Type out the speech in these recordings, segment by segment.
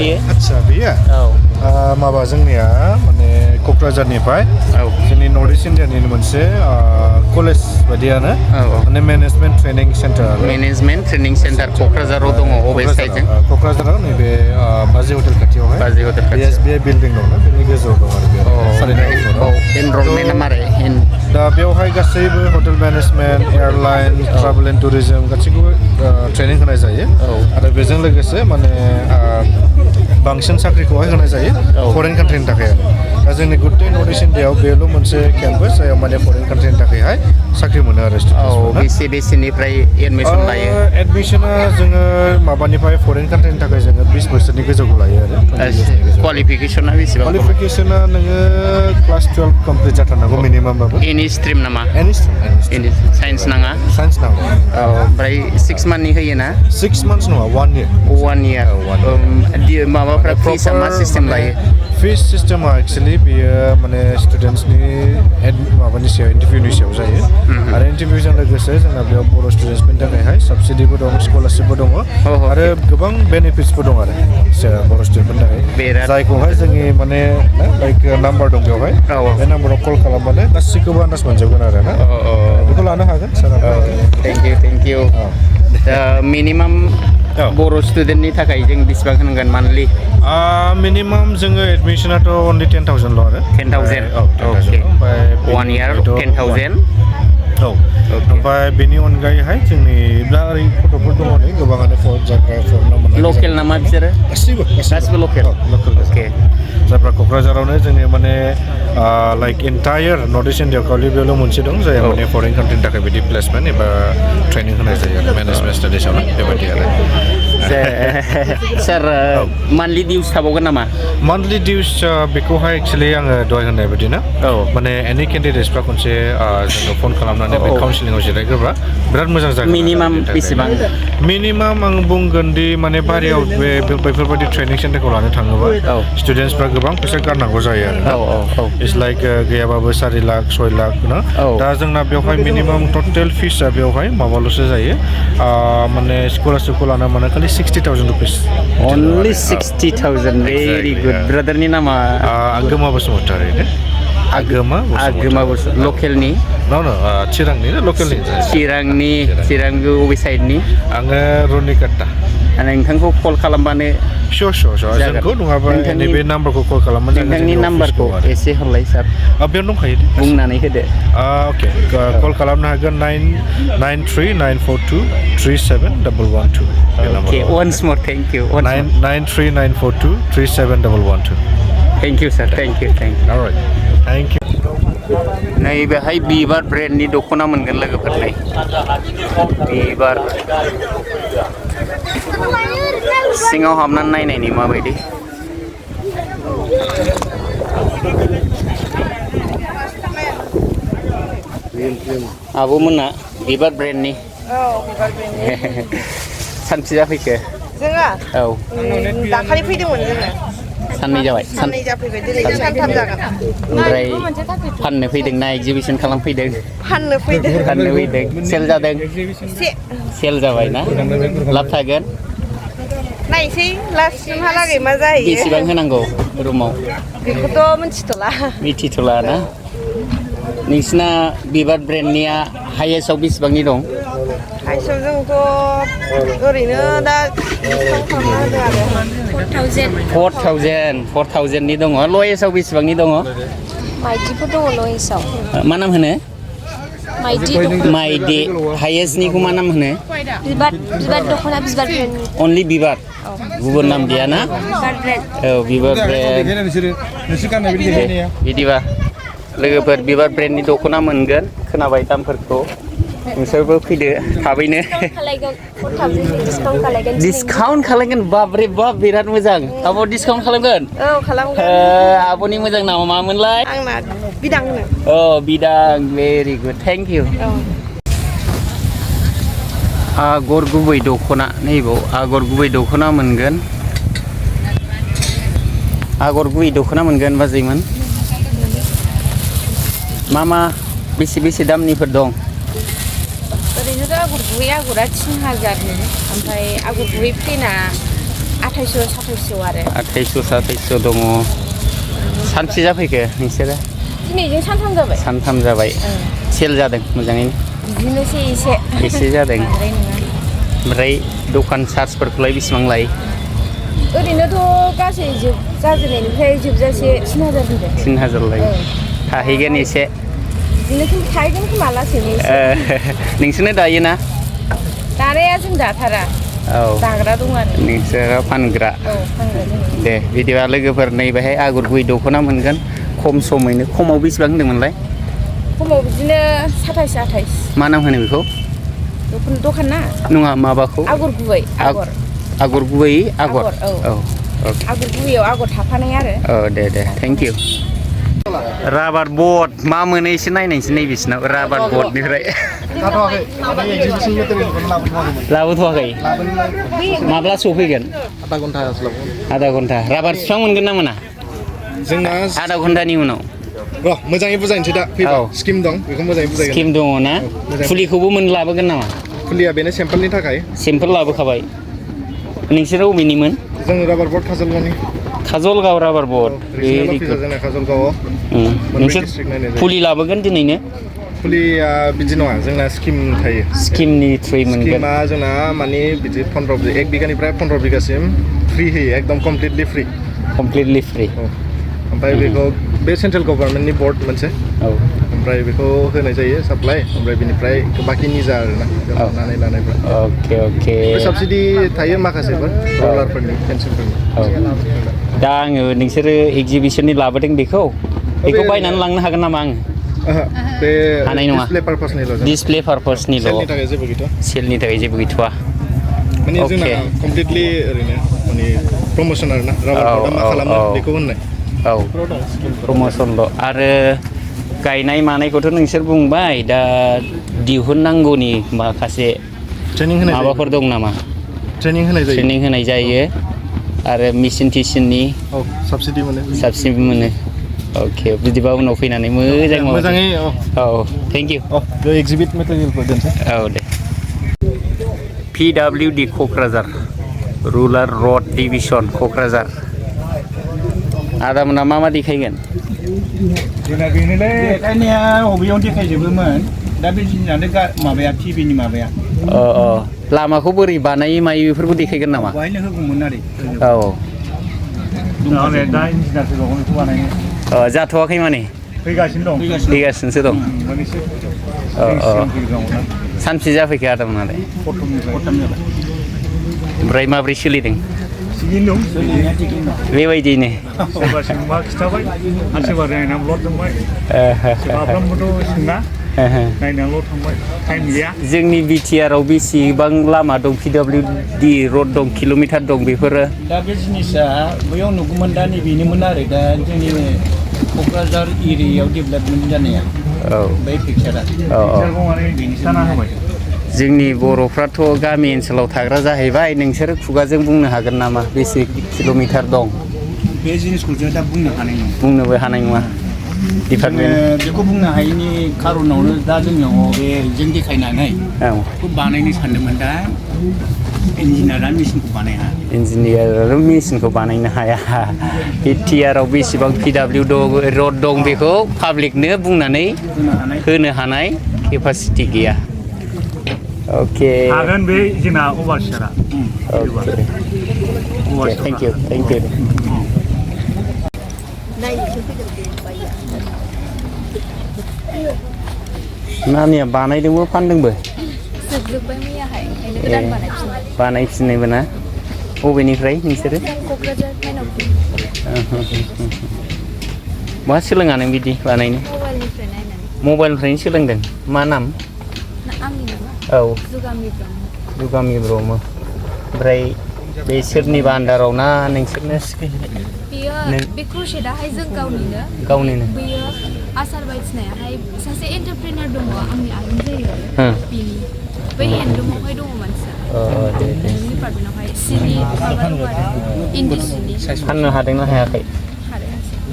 बेयो आदसा बेयो माबा जोंनिया माने क'क्राझारनिफ्राय जोंनि नर्थ इस्ट इण्डियानि मोनसे कलेज बायदियानो माने मेनेजमेन्ट ट्रेनिं सेन्टार क'क्राझाराव दङ अबे साइडजों क'क्राझाराव नैबे बाजै हटेल खाथियावहाय BSBI बिल्डिं दंना बेनि गोजौआव दं आरो एनरलमेन्टआ मारै दा बेवहाय गासैबो hotel management airline travel and tourism गासैखौबो ट्रेनिं होनाय जायो आरो बेजों लोगोसे माने बांसिन साख्रिखौहाय होनाय जायो फरेन कान्ट्रिनि थाखाय दा जोंनि गुटे नर्थ इस्ट इण्डियायाव बेल' मोनसे केम्पास जायाव माने फरेन कान्ट्रिनि थाखायहाय साख्रि मोनो आरो बेसेनिफ्राय एडमिसन लायो एडमिसना जोङो माबानिफ्राय फरेन कान्ट्रिनि थाखाय जोङो 20 बोसोरनि गोजौखौ लायो आरो क्वालिफिकेसना बेसेबां क्वालिफिकेसना नोङो क्लास 12 कमप्लिट जाथारनांगौ मिनिमामबाबो एनि स्ट्रिम नामा एनि स्ट्रिम साइन्स नाङा साइन्स नांगौ ओमफ्राय 6 मान्थनि होयो ना 6 months नङा 1 year माबाफ्रा फिसा मा सिस्टेम लायो फिस सिस्टेमा एक्सुवेलि बेयो माने स्टुडेन्ट्सनि माबानि सायाव इन्टारभिउनि सायाव जायो आरो इन्टारभिउजों लोगोसे जोंना बेयाव बर' स्टुडेन्ट्सफोरनि थाखायहाय साबसिडिबो दं स्कलारशिपबो दङ आरो गोबां बेनिफिट्सबो दं आरो बर' स्टुडेन्टफोरनि थाखाय जायखौहाय जोंनि माने लाइक नाम्बार दं बेवहाय बे नाम्बाराव कल खालामबानो गासैखौबो आन्दाज मोनजोबगोन आरो ना बेखौ लानो हागोन सार थेंक इउ मिनिमाम बर' स्टुडेन्टनि थाखाय जों बेसेबां होनांगोन मान्थलि मिनिमाम जोङो एडमिसनाथ' अनलि 10,000 ल' आरो 10,000 ओमफ्राय 1 year 10,000 ओमफ्राय बेनि अनगायैहाय जोंनि दा ओरै गथ'फोर दङ नै गोबाङानो लकेल नामा बिसोरो गासिबो लकेल जायफ्रा क'क्राझारावनो जोंनि माने like entire north east India खालि बेयावल' मोनसे दं जाय माने फरेन कान्ट्रिनि थाखाय बिदि प्लेसमेन्ट एबा ट्रेनिं होनाय जायो आरो मेनेजमेन्ट स्टाडिसावनो बेबायदि आरो सार मान्थलि डिउस थाबावगोन नामा मान्थलि डिउस बेखौहाय एक्सुवेलि आङो दहाय होननाय बायदिनो माने एनि केन्डिडेट्सफ्रा खनसे जोङो फन खालामनानै बे काउन्सिलिंआव जिरायग्रोबा बिराद मोजां जागोन मिनिमाम बेसेबां मिनिमाम आं बुंगोन दि माने बारियाव बेफोरबायदि ट्रेनिं सेन्टारखौ लानो थाङोबा स्टुडेन्ट्सफ्रा गोबां फैसा गारनांगौ जायो आरो इट्स लाइक गैयाबाबो 4 लाख 6 लाख ना दा जोंना बेवहाय मिनिमाम टटेल फिसआ बेवहाय माबाल'सो जायो माने स्कलारशिपखौ लाना माने खालि 60,000 रुपिस अनलि 60,000 भेरि गुड ब्रादारनि नामा आगोमा बसुमतारी आगोमा लकेलनि चिरांनि चिरांनि अबे साइडनि आङो रुनिकाटा नोंथांखौ कल खालामबानो जोंखौ नङाबा नैबे नाम्बारखौ कल खालामबानो नोंथांनि नाम्बारखौ एसे हरलाय सार बेयाव दंखायो बुंनानै होदो अके कल खालामनो हागोन 93942371112 Okay, once more, thank you. 93942371112. Thank you, sir. Thank you. All right. Thank you. नैबेहाय बिबार ब्रेन्डनि दख'ना मोनगोन लोगोफोरलाय बिबार सिङाव हाबनानै नायनायनि माबायदि आब'मोना बिबार ब्रेन्डनि सानसे जाफैखो जोङो दाखालि फैदोंमोन जोङो साननै जाबाय साननै जाफैबाय दिनै 3 जागोन ओमफ्राय फाननो फैदों ना एगजिबिसन खालामफैदों फाननो फैदों सेल जादों सेल जाबाय ना लाब थागोन नायसै लास्टसिमहालागै मा जायो बेसेबां होनांगौ रुमाव बेखौथ' मिथिथ'ला ना नोंसिना बिबार ब्रेन्डनिया हाइएस्टआव बेसेबांनि दं हाइएस्टआव जोंथ' ओरैनो दा डिसकाउन्ट खालामना होदों आरो 4,000 दङ लयेस्टआव बेसेबांनि दङ माइदिफोर दङ लयेस्टआव मा नाम होनो माइदि हाइएस्टनिखौ मा नाम होनो बिबार दख'ना बिबार ब्रेन्ड अनलि बिबार गुबुन नाम गैया ना बिबार ब्रेन्ड बिदिबा लोगोफोर बिबार ब्रेन्डनि दख'ना मोनगोन खोनाबाय दामफोरखौ नोंसोरबो फैदो थाबैनो डिसकाउन्ट खालामगोन बाबरे बाब बिराद मोजां आब' डिसकाउन्ट खालामगोन आब'नि मोजां नामा मामोनलाय आंना बिदां होनो बिदां भेरि गुड थेंक इउ आगर गुबै दख'ना नैबाव आगर गुबै दख'ना मोनगोन बाजैमोन मा बेसे दामनिफोर दं ओरैनोथ' आगर गुबै आगरा 3,000 ओमफ्राय आगर गुबै प्लेना 2800 आरो 2800 दङ सानसे जाफैखो नोंसोरो दिनैजों सानथाम जाबाय सेल जादों मोजाङैनो बिदिनोसै एसे जादों बांद्राय नङा ओमफ्राय दखान चार्जफोरखौलाय बेसेबां लायो ओरैनोथ' गासै जाजेननायनिफ्राय जोबजासे 3000 होनदों 3000 लायो थाहैगोन एसे बिदिनो थाहैगोन खोमा लासैनो नोंसोरनो दायोना दानाया जों दाथारा दाग्रा दं आरो नोंसोरो फानग्रा फानग्रा जों दे बिदिबा लोगोफोर नैबेहाय आगर गुबै दख'ना मोनगोन खम समैनो खमाव बेसेबां होनदोंमोनलाय खमाव बिदिनो 27-28 मा नाम होनो बेखौ दखान ना नङा माबाखौ आगर गुबै आगर गुबै आगर आगर गुबैयाव आगर थाफानाय आरो दे थेंक इउ राबार बट मा मोनो एसे नायनायसै नैबेसिनाव राबार बटनिफ्राय लाबोथ'वाखै माब्ला सफैगोन आधा घन्टा राबार बिफां मोनगोन ना मोना जोंना आधा घन्टानि उनाव मोजाङै बुजायनोसै दा फैबा स्किम दं बेखौ मोजाङै बुजायगोन स्किम दङ ना फुलिखौबो लाबोगोन नामा फुलिया बेनो सेम्पोलनि थाखाय सेम्पोल लाबोखाबाय नोंसोरो अबेनिमोन जों राबार बट काजलगाव राबार बट नोंसोर फुलि लाबोगोन दिनैनो फुलिया बिदि नङा जोंना स्किम थायो स्किमनि थ्रुयै मोनगोन स्किमा जोंना माने बिदि 1 बिगानिफ्राय 15 बिगासिम फ्रि होयो एकदम कमप्लिटलि फ्रि ओमफ्राय बेखौ बे सेन्ट्रेल गभर्नमेन्टनि बर्ड मोनसे ओमफ्राय बेखौ होनाय जायो साप्लाइ ओमफ्राय बेनिफ्राय बाखि निजा आरोना लानानै लानायफ्रा अके साबसिडि थायो माखासेफोर रलारफोरनि फेन्सिंफोरनि दा आङो नोंसोरो एगजिबिसननि लाबोदों बेखौ बायनानै लांनो हागोन नामा आङो बे हानाय नङा डिसप्ले पारपसनिल' सेलनि थाखाय जेबो गैथ'वा माने जोंना कमप्लिटलि ओरैनो माने प्रमोसन आरोना राबार बर्डआ मा खालामो बेखौ होननाय प्रमोसनल' आरो गायनाय मानायखौथ' नोंसोर बुंबाय दा दिहुननांगौनि माखासे माबाफोर दं नामा ट्रेनिं होनाय जायो आरो मेचिन टिचिननि साबसिडि मोनो अके बिदिबा उनाव फैनानै मोजाङै थेंक इउ एक्जिबिट मेटेरियेलफोर दोनसै दे PWD क'क्राझार रुराल रड डिभिसन क'क्राझार आदामोना मा देखायगोन जोंना बेनोलै देखायनाया बबेयाव देखायजोबोमोन दा बे दिनानो माबाया टिभिनि माबाया लामाखौ बोरै बानायो मायो बेफोरखौ देखायगोन नामा बेहायनो होगौमोन आरो दा इन्जिनियारसो दङ बेखौ बानायनो जाथ'वाखै माने फैगासिनोसो दं सानसे जाफैखो आदामोनालाय ओमफ्राय माब्रै सोलिदों बेबायदिनो सोरबा खिथाबाय आरो सोरबा नायनानैल' थांबाय साफ्रोमबोथ' सोङा नायनानैल' थांबाय टाइम गैया जोंनि बिटिआरआव बेसेबां लामा दं PWD रड दं किल'मिटार दं बेफोरो दा बे जिनिसा बैयाव नुगौमोन दा नैबेनोमोन आरो दा जोंनि क'क्राझार एरियायाव डेभेलपमेन्ट जानाया बै पिक्सारा माने बेनि साना होबाय जोंनि बर'फ्राथ' गामि ओनसोलाव थाग्रा जाहैबाय नोंसोर खुगाजों बुंनो हागोन नामा बेसे किल'मिटार दं बे जिनिसखौ जों दा बुंनोबो हानाय नङा डिपार्टमेन्ट बेखौ बुंनो हायैनि खार'नावनो दा जोंनियाव बे जों देखायनानै बेखौ बानायनो सानदोंमोन दा इन्जिनियारा मेसिनखौ बानायनो हाया बिटिआरआव बेसेबां PW रड दं बेखौ पाब्लिकनो बुंनानै होनो हानाय केपासिटि गैया ओके हागोन बे जोंना अभारसियारा थेंक इउ नानिया बानायदोंबो फानदोंबो जोबजोब्बाय मैयाहाय ओंखायनो गोदान बानायफिननायबो ना बबेनिफ्राय नोंसोरो क'क्राझार माइनावखौ मा सोलोङा नों बिदि बानायनो मबाइलनिफ्राय नायनानै मबाइलनिफ्रायनो सोलोंदों मा नाम आंनि नामा जुगामि ब्रह्म ओमफ्राय बे सोरनिबा आन्दाराव ना नोंसोरनो बेयो बे क्रसेटआहाय जों गावनिनो बेयो आसार बायदिसिनायाहाय सासे एन्टारप्रेनार दङ आंनि आयं जायो बेनि बै हेन्दलुमावहाय दङ मानसिया डिपार्टमेन्टआवहाय सिनि माबा दङ आरो इन्दि सिनि फाननो हादोंना हायाखै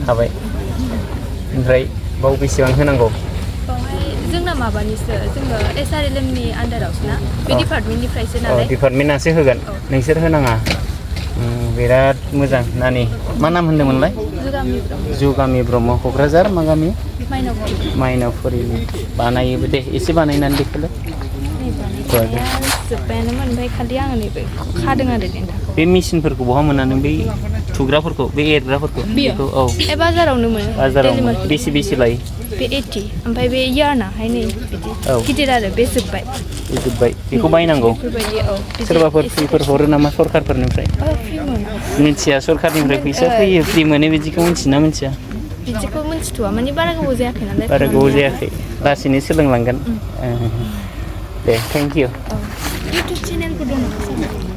हाबाय ओमफ्राय बाव बेसेबां होनांगौ बावहाय जोंना माबानिसो जोङो SRLMनि आन्दारावसो ना बे डिपार्टमेन्टनिफ्रायसो नालाय डिपार्टमेन्टआसो होगोन नोंसोर होनाङा बिराद मोजां नानि मा नाम होनदोंमोनलाय जुगामि ब्रह्म क'क्राझार मा गामि माइनावफुरिनि बानायोबो दे एसे बानायनानै देखायलाय जोब्बायानोमोन ओमफ्राय खालि आङो नैबे खादों आरो देन्थाखौ बे मेचिनफोरखौ बहा मोननानै बै थुग्राफोरखौ बे एरग्राफोरखौ बेखौ औ ए बाजारावनो मोनो बाजाराव बेसे लायो बे 80 ओमफ्राय बे यार्नाहाय नै बिदि गिदिर आरो बे जोब्बाय बेखौ बायनांगौ बेफोरबायदि औ सोरबाफोर फ्रिफोर हरो नामा सरखारफोरनिफ्राय मिथिया सरखारनिफ्राय फैसा फैयो फ्रि मोनो बिदिखौ मिथियोना मिथिया बिदिखौ मिथिथ'वा माने बारा गोबाव जायाखै नालाय बारा गोबाव जायाखै लासैनो सोलोंलांगोन दे थेंक इउ इउटुब चेनेलफोर दं नामा